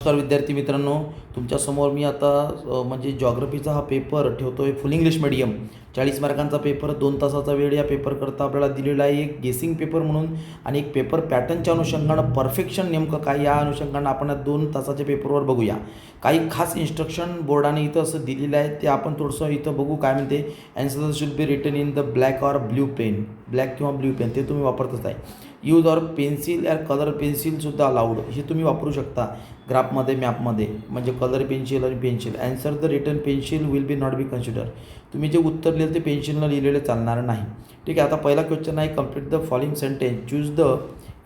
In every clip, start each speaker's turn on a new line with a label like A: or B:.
A: नमस्कार विद्यार्थी मित्रांनो, तुमच्यासमोर मी आता म्हणजे जॉग्रफीचा हा पेपर ठेवतो आहे फुल इंग्लिश मीडियम 40 मार्कांचा पेपर 2 तासाचा वेळ या पेपरकरता आपल्याला दिलेला आहे. एक गेसिंग पेपर म्हणून आणि एक पेपर पॅटर्नच्या अनुषंगानं परफेक्शन नेमकं काय या अनुषंगानं आपण 2 तासाच्या पेपरवर बघूया. काही खास इन्स्ट्रक्शन बोर्डाने इथं असं दिलेलं आहे ते आपण थोडंसं इथं बघू. काय म्हणते, answer should be written in the black or blue pen. Black किंवा ब्ल्यू पेन ते तुम्ही वापरतच आहे. यूज ऑर पेन्सिल या कलर पेन्सिलसुद्धा अलाउड हे तुम्ही वापरू शकता ग्राफमध्ये मॅपमध्ये, म्हणजे कलर पेन्सिल आणि pencil. Answer the written pencil will be not be consider. तुम्ही जे उत्तर लिहिलं ते पेन्सिलनं लिहिलेलं चालणार नाही. ठीक आहे. आता पहिला क्वेश्चन आहे, complete the following sentence. Choose the,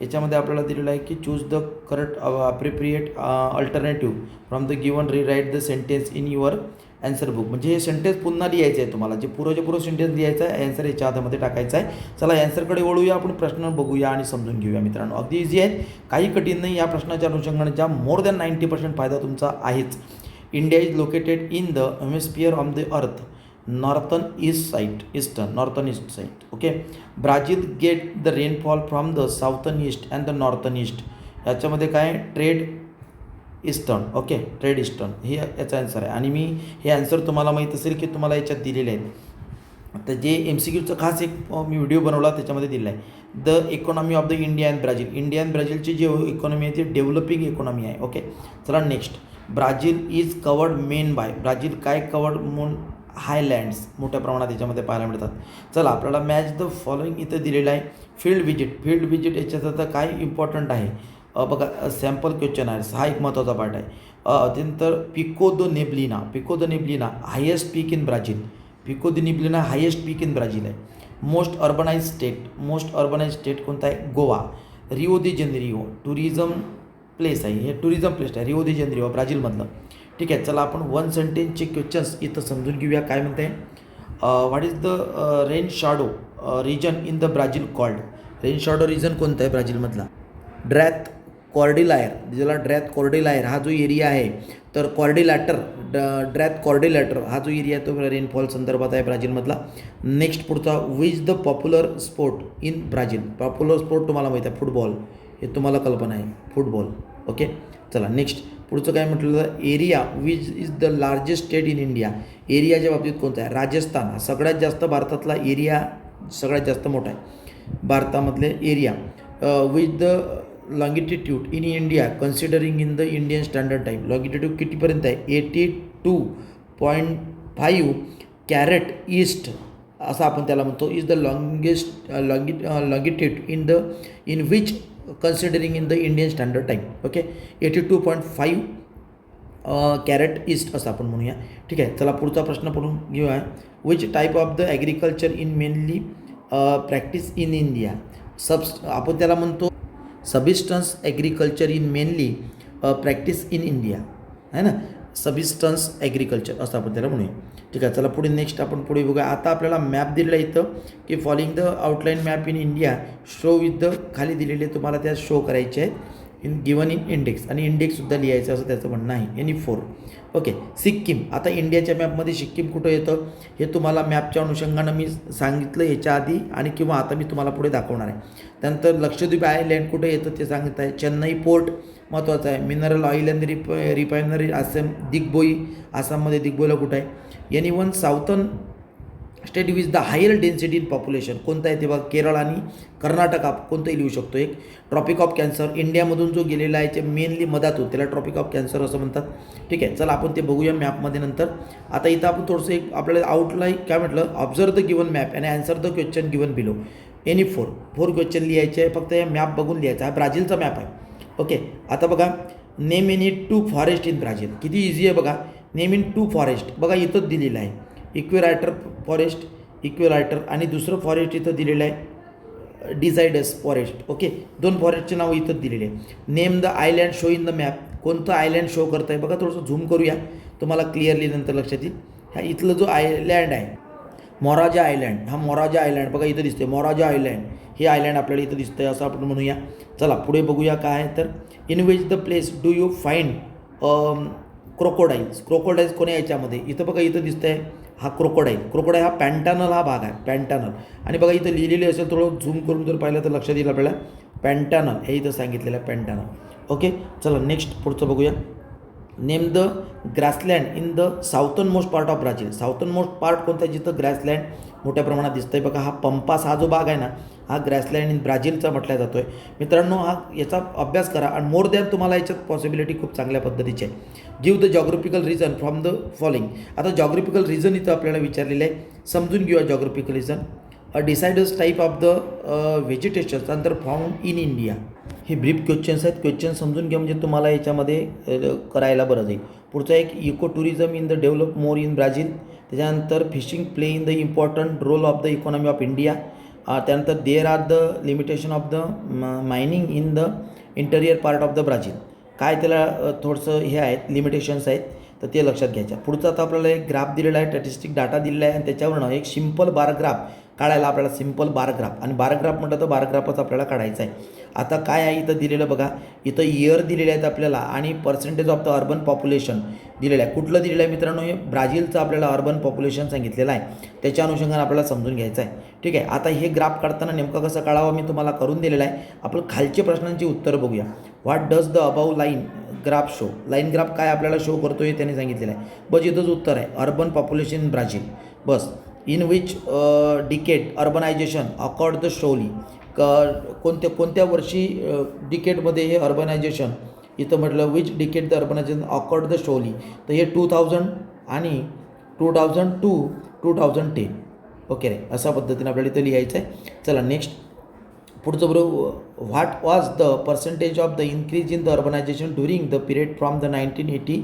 A: याच्यामध्ये आपल्याला दिलेलं आहे की choose the correct appropriate alternative from the given rewrite the sentence in your answer book. म्हणजे हे सेंटेन्स पुन्हा लिहायचं आहे तुम्हाला, जे पुरं सेंटेन्स लिहायचं आहे, ॲन्सर याच्या हातामध्ये टाकायचं आहे. चला ॲन्सरकडे वळूया, आपण प्रश्न बघूया आणि समजून घेऊया. मित्रांनो अगदी इझी आहेत, काही कठीण नाही. या प्रश्नाच्या अनुषंगाने ज्या मोर दॅन 90% फायदा तुमचा आहेच. India is located in the hemisphere of the earth northern east side. Okay. Brazil get the rainfall from the Southern east and the northern east. याच्यामध्ये काय, trade eastern. Okay, trade eastern हे याचा answer आहे. आणि मी हे answer तुम्हाला माहीत असेल की तुम्हाला याच्यात दिलेले आहेत. तर जे MCQचं खास एक मी व्हिडिओ बनवला त्याच्यामध्ये दिलं आहे. The economy of the India and Brazil. India and ब्राझीलची जी इकॉनॉमी आहे ती डेव्हलपिंग इकॉनॉमी आहे. ओके. चला next, Brazil is covered main by. Brazil काय कवर्ड म्हणून, हायलँड्स मोठ्या प्रमाणात याच्यामध्ये पाहायला मिळतात. चला आपल्याला मॅच द फॉलोइंग इथं दिलेलं आहे. फील्ड व्हिजिट याच्यात आता काय इम्पॉर्टंट आहे बघा, सॅम्पल क्वेश्चन आहे, हा एक महत्त्वाचा पार्ट आहे. त्यानंतर Pico da Neblina highest peak in Brazil. Pico da Neblina highest peak in Brazil आहे. मोस्ट अर्बनाइज स्टेट कोणता आहे, Goa. Rio de Janeiro tourism place आहे, हे टुरिझम प्लेस आहे रिओ दी जेनेरिओ ब्राझीलमधलं. ठीक आहे. चला आपण वन सेंटेन्सचे क्वेश्चन्स इथं समजून घेऊया. काय म्हणते, what is the rain shadow region in the Brazil called. Rain shadow region कोणता आहे ब्राझीलमधला, ड्रॅथ कॉर्डिलायर. ज्याला ड्रॅथ कॉर्डिलायर हा जो एरिया आहे, तर ड्रॅथ कॉर्डिलॅटर हा जो एरिया आहे तो रेनफॉल संदर्भात आहे ब्राझीलमधला. नेक्स्ट पुढचा, which the popular sport in Brazil. Popular sport तुम्हाला माहीत आहे, फुटबॉल. हे तुम्हाला कल्पना आहे, फुटबॉल. ओके. चला नेक्स्ट पुढचं काय म्हटलं, area which is the largest state in India. एरियाच्या बाबतीत कोणता आहे, राजस्थान हा सगळ्यात जास्त भारतातला एरिया, सगळ्यात जास्त मोठा आहे भारतामधले area. Which the longitude in India considering in the Indian standard time. Longitude कितीपर्यंत आहे, 82.5 कॅरेट ईस्ट असं आपण त्याला म्हणतो. Is the longest longitude in which considering in the Indian standard time. Okay. 82.5 carat east असं आपण म्हणूया. ठीक आहे. चला पुढचा प्रश्न पडून घेऊया. Which type of the agriculture in mainly practice in India. आपण त्याला म्हणतो subsistence agriculture in mainly practice in India आहे ना, सबसिस्टन्स ॲग्रिकल्चर असं आपण त्याला म्हणूया. ठीक आहे. चला पुढे नेक्स्ट आपण पुढे बघूया. आता आपल्याला मॅप दिलेला आहे इथं की following the outline map in India show with the, खाली दिलेले तुम्हाला त्या शो करायचे आहेत इन गिवन इन इंडेक्स, आणि इंडेक्ससुद्धा लिहायचं असं त्याचं म्हणणं आहे. एनी 4. ओके. सिक्कीम. आता इंडियाच्या मॅपमध्ये सिक्कीम कुठं येतं हे तुम्हाला मॅपच्या अनुषंगानं मी सांगितलं याच्या आधी आणि किंवा आता मी तुम्हाला पुढे दाखवणार आहे. त्यानंतर लक्षद्वीप आयलँड कुठे येतं ते सांगत आहे. चेन्नई पोर्ट महत्त्वाचं आहे. Mineral oil and refinery Digboi, आसाममध्ये दिग्बोईला कुठं आहे. Any southern state with the higher density in population कोणता आहे ते बघा, केरळ आणि कर्नाटक. कोणतंही लिहू शकतो. एक ट्रॉपिक ऑफ कॅन्सर इंडियामधून जो गेलेला आहे ते मेनली मधातून, त्याला ट्रॉपिक ऑफ कॅन्सर असं म्हणतात. ठीक आहे. चला आपण ते बघूया मॅपमध्ये नंतर. आता इथं आपण थोडंसं एक आपल्याला आउटलाईन काय म्हटलं, observe the given map and answer the question given below. Any 4 question लिहायचे आहे, फक्त या मॅप बघून लिहायचा. हा ब्राझीलचा मॅप आहे. ओके. आता बघा, name any 2 forest in Brazil. किती इझी आहे बघा. नेम इन 2 फॉरेस्ट बघा इथंच दिलेलं आहे. इक्वेरायटर फॉरेस्ट, इक्वेरायटर, आणि दुसरं फॉरेस्ट इथं दिलेलं आहे डिसाइडस फॉरेस्ट. ओके. 2 फॉरेस्टचे नाव इथंच दिलेले आहे. Name the island show in the map. कोणतं आयलँड शो करतं आहे बघा, थोडंसं झूम करूया तुम्हाला क्लिअरली नंतर लक्षात येईल. ह्या इथलं जो आयलँड आहे मोराजा आयलँड, हा मोराजा आयलँड बघा इथं दिसते. मोराजा आयलँड हे आयलँड आपल्याला इथं दिसतं आहे असं आपण म्हणूया. चला पुढे बघूया काय आहे. तर in which the place do you find crocodiles. Crocodiles कोणी याच्यामध्ये, इथं बघा इथं दिसतं आहे हा क्रोकोडाईल हा पॅन्टानल हा भाग आहे, पॅन्टानल. आणि बघा इथं लिहिलेले असेल, थोडं झूम करून जर पाहिलं तर लक्षात येईल आपल्याला, पॅन्टानल हे इथं सांगितलेलं आहे, पॅन्टानल. ओके. चला नेक्स्ट पुढचं बघूया. Name the grassland in the Southern most part of Brazil. Southern most part कोणता आहे जिथं ग्रासलँड मोठ्या प्रमाणात दिसतंय बघा. हा पंपास हा जो भाग आहे ना हा ग्रासलँड इन ब्राझीलचा म्हटला जातो आहे. मित्रांनो हा याचा अभ्यास करा आणि मोर दॅन तुम्हाला याच्यात पॉसिबिलिटी खूप चांगल्या पद्धतीची आहे. Give the geographical reason from the following. आता जॉग्राफिकल रिझन इथं आपल्याला विचारलेलं आहे. समजून घेऊया geographical reason. A deciders type of the vegetations अंतर फाउंड इन इंडिया. हे ब्रीफ क्वेश्चन्स आहेत. क्वेश्चन समजून घ्या म्हणजे तुम्हाला याच्यामध्ये करायला बरं जाईल. पुढचा एक eco tourism in the develop more in Brazil. त्याच्यानंतर fishing play in the important role of the economy of India. त्यानंतर there are the limitation of the mining in the interior part of the Brazil. काय त्याला थोडंसं हे आहेत limitations आहेत तर ते लक्षात घ्यायच्या. पुढचा आता आपल्याला एक ग्राफ दिलेला आहे, स्टॅटिस्टिक डाटा दिलेला आहे आणि त्याच्यावरनं एक सिम्पल बार ग्राफ काढायला आपल्याला सिम्पल बार ग्राफ आणि बार ग्राफ म्हटलं तर बार ग्राफच आपल्याला काढायचा आहे. आता काय आहे इथं दिलेलं बघा. इथं इयर दिलेले आहेत आपल्याला आणि percentage of the urban population दिलेलं आहे. कुठलं दिलेलं आहे मित्रांनो? हे ब्राझीलचं आपल्याला अर्बन पॉप्युलेशन सांगितलेलं आहे. त्याच्या अनुषंगाने आपल्याला समजून घ्यायचं आहे. ठीक आहे. आता हे ग्राफ काढताना नेमकं कसं काढावं मी तुम्हाला करून दिलेलं आहे. आपण खालच्या प्रश्नांची उत्तरं बघूया. What does the above line graph show. Line graph काय आपल्याला शो करतो हे त्यांनी सांगितलेलं आहे. बस इथंच उत्तर आहे. Urban population in Brazil. बस in which decade urbanisation occurred the slowly. कोणत्या वर्षी डिकेडमध्ये हे अर्बनायझेशन इथं म्हटलं which decade the urbanisation occurred the slowly. तर हे 2000 आणि 2002 2010. ओके रे. अशा पद्धतीने आपल्याला इथं लिहायचं आहे. चला नेक्स्ट पुढचं बरोबर. What was the percentage of the increase in the urbanisation during the period from the 1980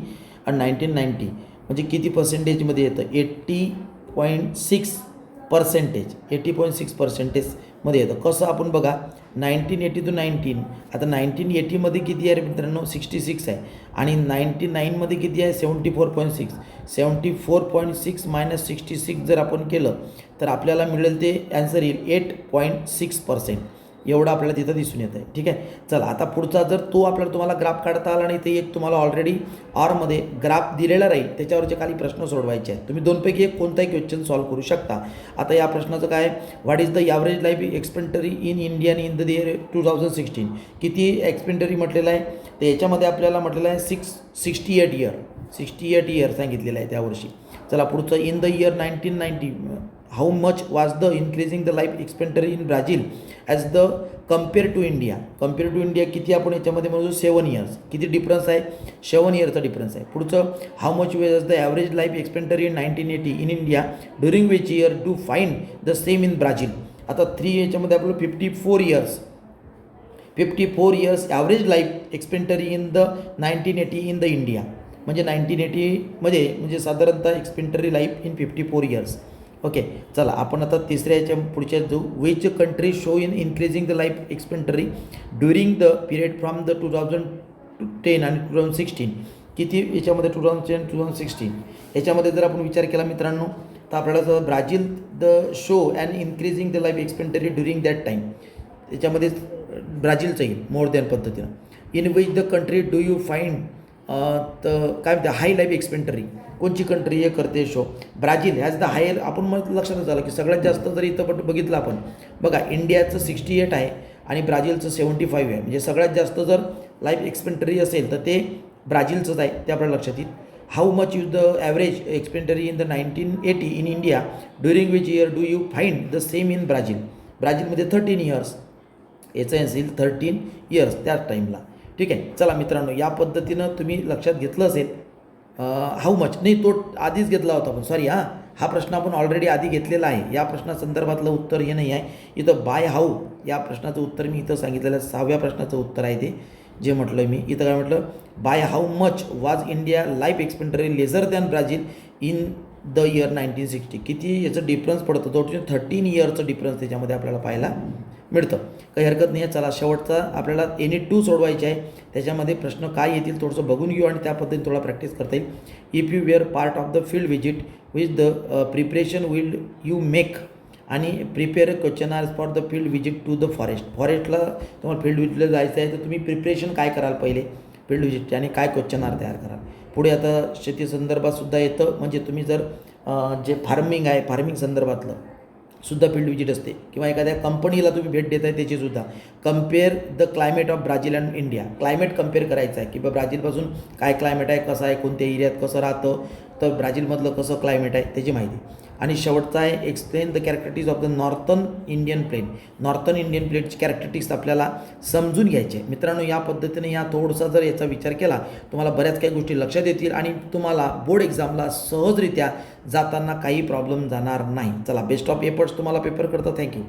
A: and 1990. म्हणजे किती पर्सेंटेजमध्ये येतं? 80.6%. 80.6%मध्ये येतं. कसं आपण बघा 1980 to 19. आता 1980मध्ये किती आहे मित्रांनो? 66 आहे आणि 99मध्ये किती आहे? 74.6. 74.6 मायनस 66 जर आपण केलं तर आपल्याला मिळेल ते ॲन्सर येईल 8.6%. एवढं आपल्याला तिथं दिसून येतं आहे. ठीक आहे. चला आता पुढचा जर तो आपल्याला तुम्हाला ग्राफ काढता आला नाही ते एक तुम्हाला ऑलरेडी ऑरमध्ये ग्राफ दिलेला राहील त्याच्यावरचे खाली प्रश्न सोडवायचे आहेत. तुम्ही दोनपैकी एक कोणताही क्वेश्चन सॉल्व्ह करू शकता. आता या प्रश्नाचं काय? What is the average life expectancy in Indian in the year 2016. किती एक्सपेंडरी म्हटलेलं आहे? तर याच्यामध्ये आपल्याला म्हटलेलं आहे 68 इयर सांगितलेलं आहे त्यावर्षी. चला पुढचं. In the year 1990 how much was the increasing the life expectancy in Brazil as the compare to India. Compare to India किती आपण याच्यामध्ये म्हणू? 7 इयर्स. किती डिफरन्स आहे? 7 इयरचा डिफरन्स आहे. पुढचं. How much was the average life expectancy in 1980 in India during which year to find the same in Brazil. आता 3 याच्यामध्ये आपलं 54 years average life expectancy in the 1980 in the India. म्हणजे 1980मध्ये म्हणजे साधारणतः expectancy life in 54 years. Okay. चला आपण आता तिसऱ्या याच्या पुढच्या जो which country show in increasing the life expectancy during the period from the 2010 आणि 2016. किती याच्यामध्ये? 2010 2016 याच्यामध्ये जर आपण विचार केला मित्रांनो तर आपल्याला Brazil the show and increasing the life expectancy during that time. त्याच्यामध्ये ब्राझीलचं येईल मोर दॅन पद्धतीनं. In which the country do you find तर काय म्हणते हाय लाईफ एक्सपेंडरी. कोणची कंट्री हे करते show? Brazil has the higher. आपण मग लक्षातच आलं की सगळ्यात जास्त जर इथं बघितलं आपण बघा इंडियाचं 68 आहे आणि ब्राझीलचं 75 आहे. म्हणजे सगळ्यात जास्त जर लाईफ एक्सपेंडरी असेल तर ते ब्राझीलचंच आहे ते आपल्याला लक्षात येईल. How much is the average expectancy in the 1980 in India during which year do you find the same in Brazil. ब्राझीलमध्ये 13 इयर्स. याचं असेल 13 इयर्स त्याच टाईमला. ठीक आहे. चला मित्रांनो या पद्धतीनं तुम्ही लक्षात घेतलं असेल. हाऊ मच नाही तो आधीच घेतला होता आपण सॉरी हा प्रश्न आपण ऑलरेडी आधी घेतलेला आहे. या प्रश्नासंदर्भातलं उत्तर हे नाही आहे. इथं बाय हाऊ या प्रश्नाचं उत्तर मी इथं सांगितलेलं 6व्या प्रश्नाचं उत्तर आहे ते जे म्हटलं मी इथं काय म्हटलं by how much was India life expectancy lesser than Brazil in the year 1960. किती याचं डिफरन्स पडतं? तो 13 इयरचं डिफरन्स त्याच्यामध्ये आपल्याला पाहायला मिळतं. काही हरकत नाही आहे. चला शेवटचा आपल्याला एनी 2 सोडवायचे आहे. त्याच्यामध्ये प्रश्न काय येतील थोडंसं बघून घेऊ आणि त्या पद्धतीने थोडा प्रॅक्टिस करता येईल. If you were part of the field visit which the preparation will you make आणि prepare question for the field visit to the फॉरेस्टला तुम्हाला फील्ड विजिटला जायचं आहे तर तुम्ही प्रिपरेशन काय कराल पहिले फील्ड विजिटचे आणि काय क्वेश्चन तयार कराल. पुढे आता शेती संदर्भातसुद्धा येतं. म्हणजे तुम्ही जर जे फार्मिंग आहे फार्मिंग संदर्भातलं सुद्धा फील्ड विजिट असते किंवा एखाद्या कंपनीला तुम्ही भेट देताय त्याचीसुद्धा. Compare the climate of Brazil and India, climate compare करायचं आहे की बा ब्राझीलपासून काय क्लायमेट आहे, कसं आहे, कोणत्या एरियात कसं राहतं, तर ब्राझीलमधलं कसं क्लायमेट आहे त्याची माहिती. आणि शेवटचा आहे explain the characteristics of the northern Indian plain. Northern Indian प्लेटची कॅरेक्टरिस्टिक्स आपल्याला समजून घ्यायचे. मित्रांनो, या पद्धतीने या थोडासा जर याचा विचार केला तुम्हाला बऱ्याच काही गोष्टी लक्षात येतील आणि तुम्हाला बोर्ड एक्झामला सहजरित्या जाताना काही प्रॉब्लेम जाणार नाही. चला, बेस्ट ऑफ एफर्ट्स तुम्हाला पेपर करता. थँक्यू.